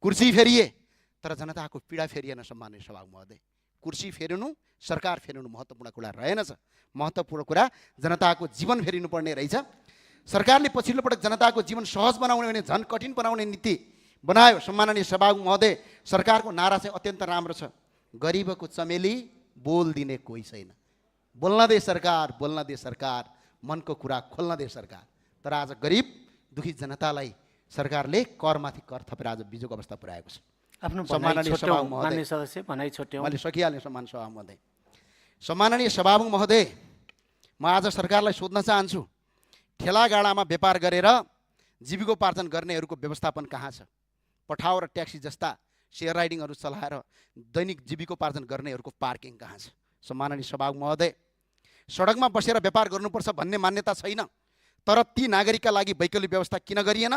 कुर्सी फेरिए तर जनताको पीडा फेरिएन। सम्माननीय सभामुख महोदय, कुर्सी फेरिनु सरकार फेरिनु महत्त्वपूर्ण कुरा रहेनछ। महत्त्वपूर्ण कुरा जनताको जीवन फेरिनु पर्ने रहेछ। सरकारले पछिल्लो पटक जनताको जीवन सहज बनाउने भने झन् कठिन बनाउने नीति बनायो। सम्माननीय सभामुख महोदय, सरकारको नारा चाहिँ अत्यन्त राम्रो छ, गरिबको चमेली बोल दिने कोही छैन। बोल्न दे सरकार, बोल्न दे सरकार, मनको कुरा खोल्न दे सरकार। तर आज गरिब दुखी जनतालाई सरकारले करमाथि कर थपेर आज बिजोको अवस्था पुर्याएको छ। आफ्नो सम्माननीय सभामुख महोदय, मान्य सदस्य भनाइ छोट्यौँ, मैले सकिहालेँ। सम्माननीय सभामुख महोदय, म आज सरकारलाई सोध्न चाहन्छु, ठेलागाडामा व्यापार गरेर जीविकोपार्जन गर्नेहरूको व्यवस्थापन कहाँ छ? पठाओ र ट्याक्सी जस्ता सेयर राइडिङहरू चलाएर दैनिक जीविकोपार्जन गर्नेहरूको पार्किङ कहाँ छ? सम्माननीय सभामुख महोदय, सडकमा बसेर व्यापार गर्नुपर्छ भन्ने मान्यता छैन, तर ती नागरिकका लागि वैकल्पिक व्यवस्था किन गरिएन?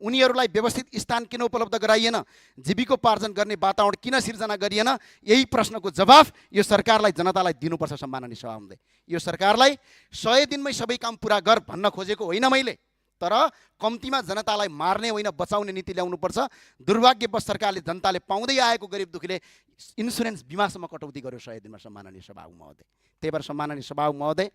उनीहरूलाई व्यवस्थित स्थान किन उपलब्ध गराइएन? जीविकोपार्जन गर्ने वातावरण किन सिर्जना गरिएन? यही प्रश्नको जवाफ यो सरकारलाई जनतालाई दिनुपर्छ। सम्माननीय सभामुख महोदय, यो सरकारलाई 100 दिनमै सबै काम पुरा गर भन्न खोजेको होइन मैले, तर कम्तीमा जनतालाई मार्ने होइन बचाउने नीति ल्याउनुपर्छ। दुर्भाग्यवश सरकारले जनताले पाउँदै आएको गरिब दुखीले इन्सुरेन्स बिमासम्म कटौती गर्यो 100 दिनमा। सम्माननीय सभामुख महोदय, त्यही भएर सम्माननीय सभामुख महोदय,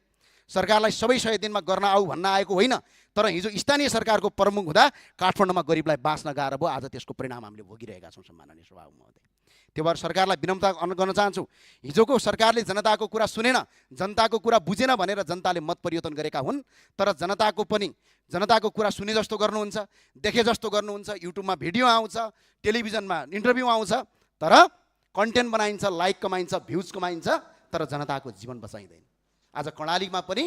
सरकारलाई सबै 100 दिनमा गर्न आऊ भन्न आएको होइन, तर हिजो स्थानीय सरकारको प्रमुख हुँदा काठमाडौँमा गरिबलाई बाँच्न गाह्रो भयो। आज त्यसको परिणाम हामीले भोगिरहेका छौँ। सम्माननीय सभामुख महोदय, त्यो भएर सरकारलाई विनम्रता गर्न चाहन्छु, हिजोको सरकारले जनताको कुरा सुनेन, जनताको कुरा बुझेन भनेर जनताले मत परिवर्तन गरेका हुन्। तर जनताको कुरा सुने जस्तो गर्नुहुन्छ, देखे जस्तो गर्नुहुन्छ, युट्युबमा भिडियो आउँछ, टेलिभिजनमा इन्टरभ्यू आउँछ, तर कन्टेन्ट बनाइन्छ, लाइक कमाइन्छ, भ्युज कमाइन्छ, तर जनताको जीवन बचाइँदैन। आज कर्णालीमा पनि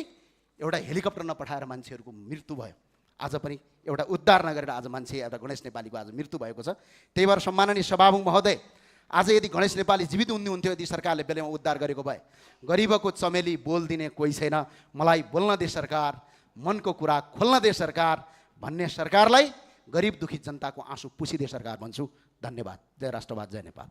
एउटा हेलिकप्टर नपठाएर मान्छेहरूको मृत्यु भयो। आज पनि एउटा उद्धार नगरेर आज मान्छे एउटा गणेश नेपालीको आज मृत्यु भएको छ। त्यही भएर सम्माननीय सभामुख महोदय, आज यदि गणेश नेपाली जीवित हुनुहुन्थ्यो, यदि सरकारले बेलामा उद्धार गरेको भए, गरिबको चमेली बोल दिने कोही छैन, मलाई बोल्न दे सरकार, मनको कुरा खोल्न दे सरकार भन्ने सरकारलाई गरिब दुखी जनताको आँसु पुछिदे सरकार भन्छु। धन्यवाद। जय राष्ट्रवाद, जय नेपाल।